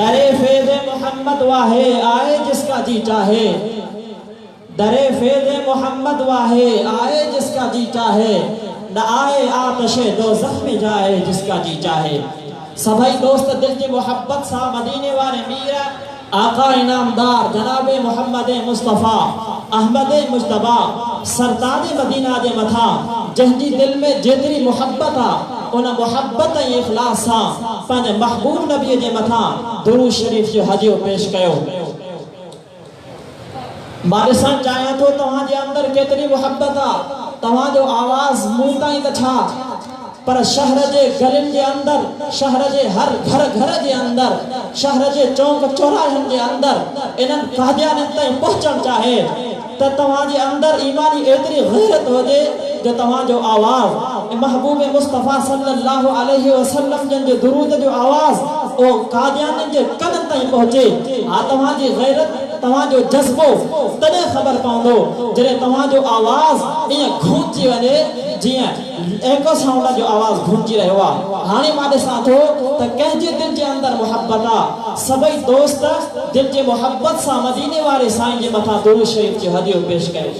दरे फैज़े मोहम्मद वाहे आए जिसका जी चाहे, दरे फैज़े मोहम्मद वाहे आए जिसका जी चाहे, न आए आतशे दोज़ख में जाए जिसका जी चाहे। सभी दोस्त दिल की मोहब्बत सा मदीने वाले मीरा आका इनामदार जनाबे मोहम्मद मुस्तफ़ा अहमद मुज्तबा सरताज मदीना दे मथा जंहिंजी दिल में जेतरी मोहब्बत आ उन मोहब्बत ऐं इख़लास सां पंहिंजे महबूब नबीअ जे मथा दुरूद शरीफ़ जो हदियो पेश कयो। मां ॾिसणु चाहियां थो तव्हांजे अंदर केतिरी मोहब्बत आ। तव्हांजो आवाज़ मूं ताईं त छा, पर शहर के गलिन के अंदर, शहर के हर घर घर के अंदर, शहर के चौक चौराहन के अंदर इन कादियान ताईं पहुंचण चाहे तो तव्हांजे अंदर ईमानी एतरी गैरत होजे जो तव्हांजो आवाज़ महबूब मुस्तफ़ा सल्लल्लाहु अलैहि वसल्लम जन जो दुरूद जो आवाज़ ओ कादियान के कन ताईं पहुंचे। हाँ तव्हांजी गैरत तव्हांजो जज्बो तॾहिं ख़बर पवंदो जॾहिं तव्हांजो आवाज़ ईअं गूंजी वञे जियां एको साउंड जो आवाज़ गूंजी रहियो आहे। हाणे मां ॾिसां थो त कंहिंजे दिल जे अंदर मोहब्बत आहे। सभई दोस्त दिल जे मोहब्बत सां मदीने वारे साईं जे मथां दुरूद शरीफ़ जो हदियो पेश कयो।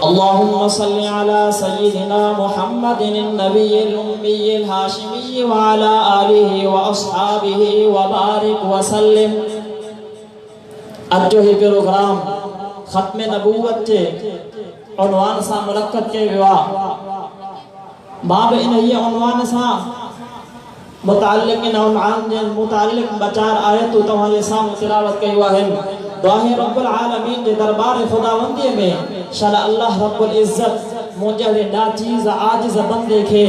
अल्लाहुम्मा सल्लि अला सय्यिदिना मुहम्मदिन नबिय्यिल उम्मिय्यिल हाशिमी व अला आलिहि व अस्हाबिहि व बारिक व सल्लिम। अॼु जो ही प्रोग्राम ख़त्म नबूवत जे उनवान सां मुनक़द कयो वियो आहे। मां बि इन ही उनवान सां मुतालिक़ इन उनवान जे मुतालिक़ बचार आयतूं तव्हांजे साम्हूं तिलावत कयूं आहिनि। दुआए रब्बुल आलमीन जे दरबार खुदावंदीअ में शाला अल्लाह रब्बुल इज़्ज़त मुंहिंजे नाचीज़ आजिज़ बंदे खे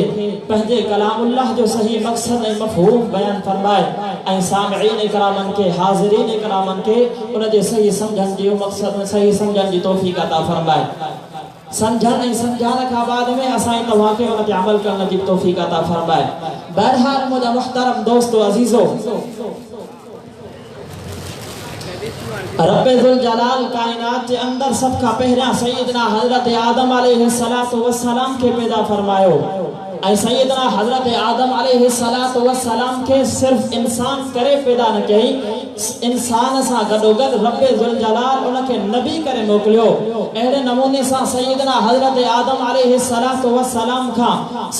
पंहिंजे कलामुल्लाह जो सही मक़सद ऐं मफ़हूम बयान फरमाए ऐं सामिईन इकरामन के हाज़िरीन इकरामन के उन जे सही सम्झण जो मक़सद सही सम्झण जी तौफ़ीक़ अता फरमाए। समझण ऐं सम्झण खां बाद में असां तव्हांखे उन ते अमल करण जी तौफ़ीक़ अता फरमाए। बहरहाल मुंहिंजा मुहतरम दोस्तो अज़ीज़ो, रब्बे ज़ुल जलाल कायनात के अंदर सब का पहला सैयदना हजरत आदम अलैहिस्सलातु वस्सलाम के पैदा फरमायो। ऐं सैयदना हजरत आदम अलैहिस्सलातु वस्सलाम के सिर्फ इंसान करे पैदा न कई, इंसान सा गडोगड रब्बे ज़ुल जलाल उनके नबी करे मोकलियो। अहिड़े नमूने सां सैयदना हजरत आदम अलैहिस्सलातु वस्सलाम का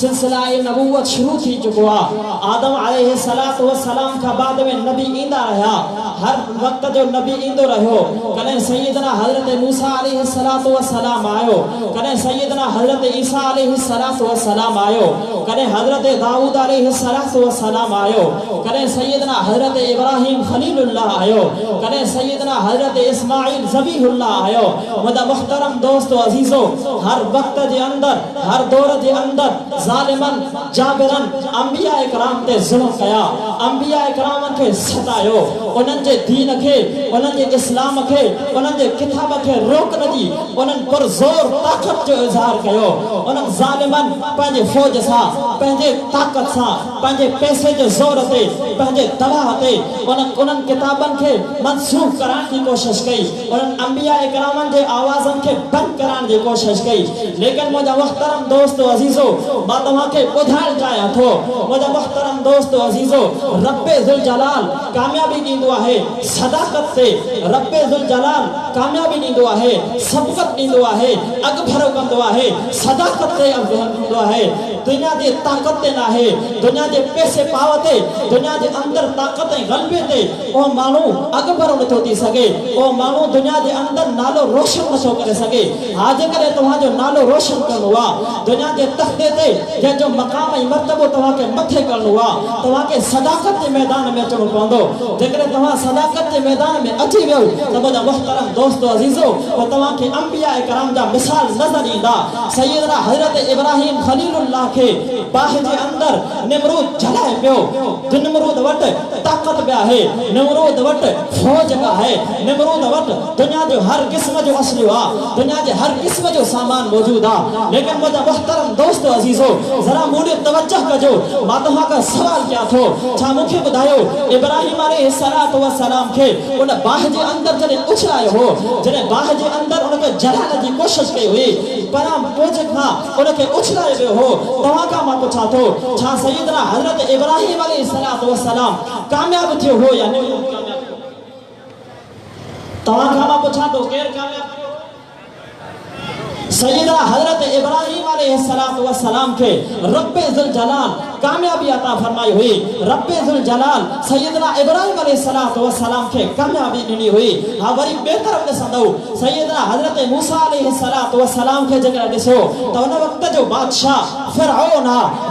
सिलसिला नबूवत शुरू थी चुको आहे। आदम अलैहिस्सलातु वस्सलाम का बाद में नबी ईंदा रहा, हर वक्त जो नबी ईंदो रहियो। कने सैयदना हजरत मूसा अलैहिस्सलातु वस्सलाम आयो, कने सैयदना हजरत ईसा अलैहिस्सलातु वस्सलाम आयो, कने हजरत दाऊद अलैहिस्सलातु वस्सलाम आयो, कने सैयदना हजरत इब्राहिम खलीलुल्लाह आयो, कने सैयदना हजरत इस्माइल ज़बीहुल्लाह आयो। मुदा मुहतरम दोस्तो अजीजो, हर वक्त जे अंदर, हर दौर जे अंदर ज़ालिमन जाबिरन अंबिया इकराम ते ज़ुल्म कया, अंबिया इकराम के सतायो, उनन जे दीन के, उनन जे इस्लाम के, उनन जे किताब के रोक न दी, उनन पर जोर ताकत जो इज़हार कयो। उनन ज़ालिमन पंहिंजे फौज सां, पंहिंजे ताकत सां, पंहिंजे पैसे जे ज़ोर ते, पंहिंजे दबाव ते उनन किताबन के मंसूख कराइण जी कोशिश कई, उनन अंबिया इकरामन जे आवाज़न के बंद कराइण जी कोशिश कई। लेकिन मुंहिंजा मुहतरम दोस्तो अजीज़ो, मां तव्हांखे ॿुधाइण चाहियां थो, मुंहिंजा मुहतरम दोस्तो अजीज़ो, रब्बे ज़ुल जलाल कामयाबी ॾींदो आहे सदाकत से, रब्बे ज़ुल जलाल कामयाबी ॾींदो आहे, सबक़त ॾींदो आहे, अॻभरो कंदो आहे, सदाकत ते अॻभरो कंदो आहे। दुनिया जे ताकत ते नाहे, दुनिया जे पैसे पाव ते, दुनिया जे अंदर ताकत ऐं ग़लबे ते ओ माण्हू अॻभरो नथो थी सघे, ओ माण्हू दुनिया जे अंदर नालो रोशन नथो करे सघे। हा जेकॾहिं तव्हांजो नालो रोशन करणो आहे दुनिया जे तख़्ते ते, जंहिंजो मक़ाम ऐं मर्तबो तव्हांखे मथे करणो आहे, तव्हांखे सदाकत जे मैदान में अचणो पवंदो। जेकॾहिं तव्हां सदाकत के मैदान में अची वियो तो मुझा मुहतरम दोस्तो अजीजो, तो तव्हांखे अंबिया इकराम जा मिसाल नजर ईंदा। सैयदना हजरत इब्राहिम खलीलुल्लाह के बाह जे अंदर निमरूद जलाए पियो। निमरूद वट ताकत भी है, निमरूद वट फौज का है, निमरूद वट दुनिया जो हर किस्म जो असलो आ, दुनिया के हर किस्म जो सामान मौजूद आ। लेकिन मुझा मुहतरम दोस्तो अजीजो, जरा मूरे तवज्जो कजो, मां तव्हांखां सवाल कयां थो, छा मूंखे ॿुधायो इब्राहिम अलैहिस्सलातु वस्सलाम के उन बाह जे अंदर जॾहिं उछलायो हो, जॾहिं बाह जे अंदर उनखे जलाइण जी कोशिश कई हुई, पर पोइ खां उनखे उछलायो वियो हो। तव्हां खां मां पूछा तो छा सैयदना हजरत इब्राहिम अलैहिस्सलातु वस्सलाम कामयाब थियो हो या नहीं कामयाब तवा खामा पूछा तो केर कामयाब सैयदना हजरत इब्राहिम अलैहिस्सलातु वस्सलाम के रब्बे जुल जलाल कामयाबी अता फरमाई हुई। रब्बे जुल जलाल सैयदना इब्राहिम अलैहिस्सलातु वस्सलाम के कामयाबी ॾिनी हुई। हा वरी बेहतर ने संदो सैयदना हजरत मूसा अलैहिस्सलातु वस्सलाम के जगह ॾिसो त उन वक्त जो बादशाह फिरऔन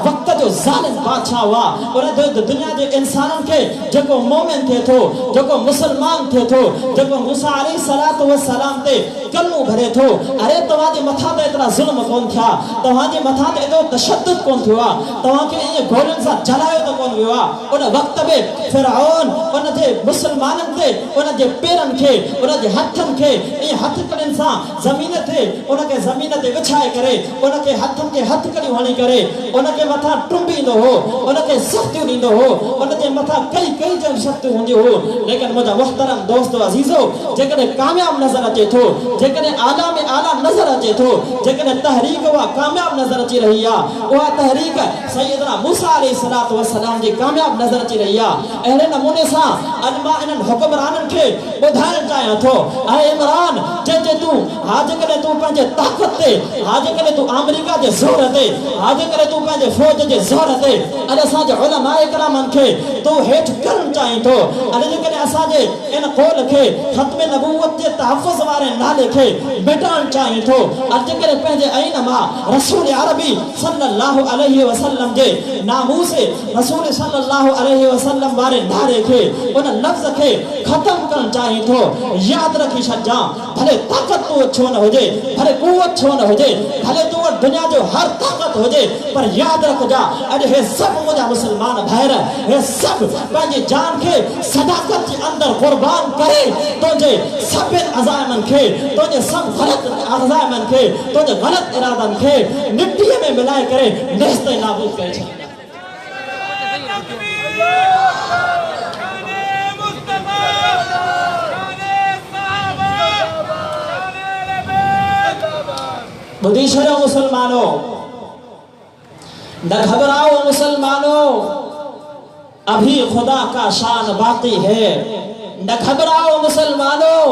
वक्त जो जालिम बादशाह हुआ। उन दुनिया जे इंसानन के जेको मोमिन थे थो जेको मुसलमान थे थो जेको मूसा अलैहिस्सलातु वस्सलाम ते कलमो भरे थो अरे तवाजे मथा ते इतना जुल्म कोन थिया तवाजे मथा ते एतो तशद्दुद कोन थियो तवा के ये गोलन सा जलायो तो कोन वियो उन वक्त में फिरऔन उन जे मुसलमानन ते उन जे पेरन के उन जे हथन के ए हथ कड़न सा जमीन ते उन के जमीन ते विछाए करे उन के हथन के हथ कड़ी वणी करे उन के मथा टुंबींदो हो उन के शक्ति दींदो हो उन जे मथा कई कई जन शक्ति हुंदी हो। लेकिन मुजा मुहतरम दोस्तों अजीजो जेकने कामयाब नजर अचे थो जेकने आला में आला नजर अचे थो जेकने तहरीक वा कामयाब नजर अची रही आ वा तहरीक सैयदना मूसा अलैहिस्सलातु वस्सलाम जी कामयाब नजर अची रही आ। अहले नमूने सा अजमा इनन हुक्मरानन के बुधाइण चाहियां थो ऐं इमरान जे तू आज करे तू पंहिंजे ताकत ते आज करे तू अमेरिका जे जोर ते आज करे तू पंहिंजे फौज जे जोर ते अरे असां जे उलमाए करामन के तू हेठ करण चाहीं थो अरे जेकॾहिं असां जे इन कौल के खत्म नबूवत जे तहफ़्फ़ुज़ वारे नाले के मिटाइण चाहीं थो अॼु जेकॾहिं पंहिंजे आइन मां रसूल अरबी सल्लल्लाहु अलैहि वसल्लम जे नामूस रसूल सल्लल्लाहु अलैहि वसल्लम वारे नारे के उन लफ्ज़ के खत्म करण चाहीं थो याद रखी छॾजां भले ताकत तो छो न हुजे भले कुवत छो न हुजे भले तो दुनिया जो हर ताकत हुजे पर याद रखजा अॼु हे सब मुंहिंजा मुसलमान भाइर हे सब पंहिंजी जान के सदाकत जे अंदर कुर्बान करे तुंहिंजे सभिनि अज़ाइमन के तुंहिंजे सब ग़लत अज़ाइमन के तुंहिंजे ग़लत इरादन के मिट्टीअ में मिलाए करे नेस्त नाबूद करे छॾ। बुद्धि छड़ो मुसलमानों न घबराओ मुसलमानों अभी खुदा का शान बाकी है न घबराओ मुसलमानों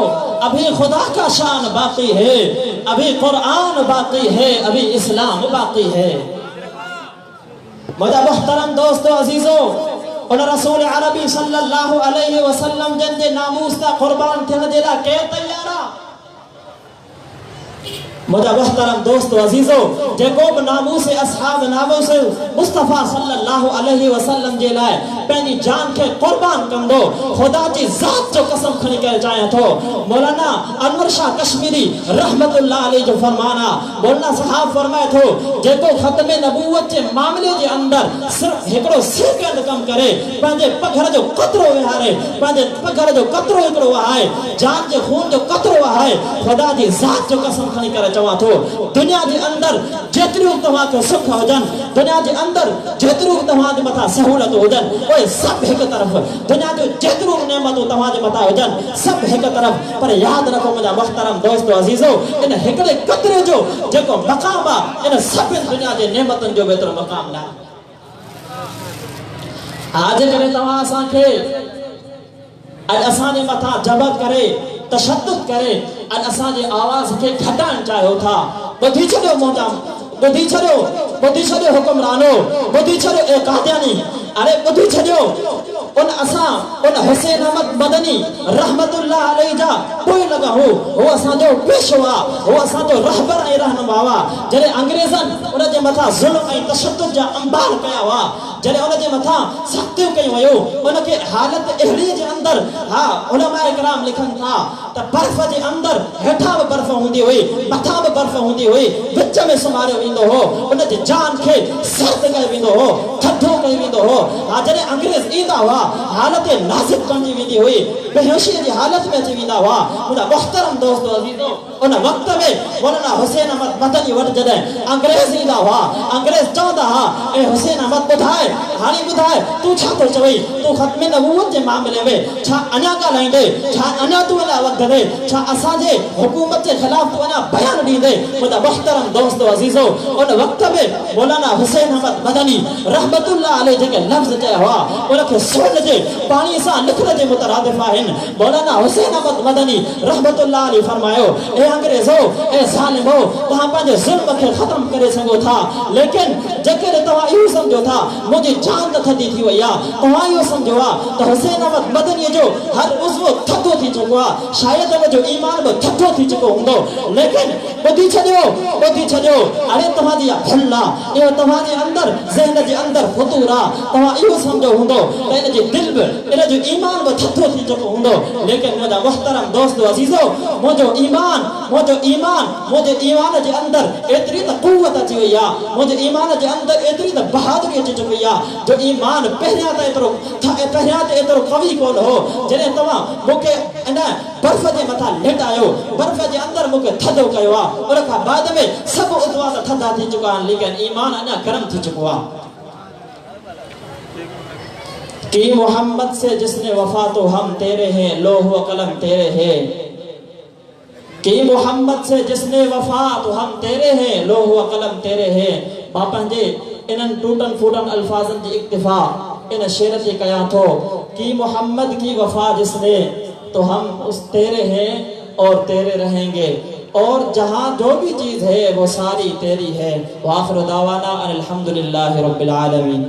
अभी खुदा का शान बाकी है अभी कुरान बाकी है अभी इस्लाम बाकी है। मुझे मुहतरम दोस्तों अजीजों उन रसूल अरबी सल्लल्लाहु अलैहि वसल्लम जन जे नामूस ता कुर्बान थियण जे लाइ के तैयार आ। मुझे मुहतरम दोस्तों अजीजों जेको भी नामूस असहाब नामूस मुस्तफा सल्लल्लाहु अलैहि वसल्लम जे लाइ पंहिंजी जान के कुर्बान कंदो खुदा जी जात जो कसम खणी करे चाहियां थो। मौलाना अनवर शाह कश्मीरी रहमतुल्लाह अलैहि जो फरमाना मौलाना साहब फरमाए थो जेको खत्म नबूवत जे मामले जे अंदर सिर्फ हिकड़ो सेकंड कम करे पंहिंजे पघर जो कतरो विहारे पंहिंजे पघर जो कतरो हिकड़ो आहे जान जे खून जो कतरो आहे खुदा जी जात जो कसम खणी करे चवा थो दुनिया जे अंदर जेतिरियूं तव्हां खे सुख हुजन दुनिया जे अंदर जेतिरियूं तव्हां जे मथा सहूलत हुजन ओए सब हिक तरफ दुनिया जो जेतिरियूं नेमतूं तव्हां जे मथा हुजन सब हिक तरफ पर याद रखो मुंहिंजा मुहतरम दोस्तों अजीजो इन हिकड़े कतरे जो जेको मक़ाम आहे इन सभिनि दुनिया जे नेमतुनि जो एतिरो मक़ाम न आज करे तव्हां असां खे अॼु असां जे मथा जबर करे तशद्दुद करे अॼु असां जे आवाज़ खे घटाइण चाहियो था। ॿुधी छॾियो मुंहिंजा ॿुधी छॾियो हुक्मरानो ॿुधी छॾियो ए कादियानी अरे ॿुधी छॾियो उन असां उन हुसैन अहमद मदनी रहमतुल्लाह अलैहि जा कोई लगा हो असां जो पेशवा हो असां जो रहबर ऐं रहनुमा हुआ जॾहिं अंग्रेज़नि उन जे मथां ज़ुल्म ऐं तशद्दुद जा अंबार कया हुआ जॾहिं उन जे मथां सख़्तियूं कयूं वयूं उन खे हालत अहिड़ी जे अंदर हा उलमाए किराम लिखनि था त बर्फ़ जे अंदर हेठां बि बर्फ़ हूंदी हुई मथां बि बर्फ़ हूंदी हुई विच में सुम्हारियो वेंदो हो उन जे जान खे सर्द कयो वेंदो हो थधो कयो वेंदो हो। हा जॾहिं अंग्रेज़ ईंदा हुआ हालत नाज़ुक बणिजी वेंदी हुई बेहोशी जी हालत में अची वेंदा हुआ। मुंहिंजा मुहतरम दोस्त अज़ीज़ो उन वक्त में मौलाना हुसैन अहमद मदनी वट जदे अंग्रेज ईंदा हुआ अंग्रेज चवंदा हा ए हुसैन अहमद ॿुधाए हाणे ॿुधाए तू छा थो चवई तू ख़त्म नबूवत जे मामले में छा अञा ॻाल्हाईंदे छा अञा तू अञा वक़्त दे छा असांजे हुकूमत जे ख़िलाफ़ तू अञा बयान ॾींदे मुंहिंजा मुहतरम दोस्त अज़ीज़ो उन वक़्त में मौलाना हुसैन अहमद मदनी रहमतुल्लाह अलैह जेके लफ़्ज़ चया हुआ उनखे सोन जे पाणी सां लिखण जे मुतरादिफ़ आहिनि। मौलाना हुसैन अहमद मदनी रहमतुल्लाह अलैह फरमायो ए अंग्रेज़ो ए ज़ालिमो तव्हां पंहिंजे ज़ुल्म खे ख़त्म करे सघो था लेकिन जेकॾहिं तव्हां इहो सम्झो था मुंहिंजी जान त थधी थी वई आहे तव्हां इहो सम्झो आहे त हुसैन अहमद मदनीअ जो हर उज़्व थधो थी चुको आहे शायदि उनजो ईमान बि थधो थी चुको हूंदो लेकिन ॿुधी छॾियो अरे तव्हांजी इहा भुल आहे इहो तव्हांजे अंदरि ज़हन जे अंदरि फ़ुतूर आहे तव्हां इहो सम्झो हूंदो त इन जी दिलि बि इन जो ईमान बि थधो थी चुको हूंदो लेकिन मुंहिंजा मुहतरम दोस्त अज़ीज़ो मुंहिंजो ईमान मुंहिंजे ईमान जे अंदरि एतिरी त क़ुव्वत अची वई आहे मुंहिंजे ईमान जे अंदरि एतिरी त बहादुरी अची चुकी आहे जो ईमान पहिरियां त एतिरो कवी कोन हो जॾहिं तव्हां मूंखे इन बर्फ़ जे मथां लेटायो बर्फ़ जे अंदरि मूंखे थधो कयो आहे उन खां बाद में सभु उद्वा त थधा थी चुका आहिनि लेकिन ईमान अञा गरम थी चुको आहे। कि मोहम्मद से जिसने वफा तो हम तेरे हैं लोह व कलम तेरे हैं कि मोहम्मद से जिसने वफा तो हम तेरे हैं लोह व कलम तेरे हैं मां पंहिंजे इन्हनि टूटन फूटन अल्फाजन जी इक्तिफा इन शेर से कया थो कि मोहम्मद की वफा जिसने तो हम उस तेरे हैं और तेरे रहेंगे और जहाँ जो भी चीज़ है वो सारी तेरी है। वाखिर दावाना अनिल हम्दुलिल्लाहि रब्बिल आलमीन।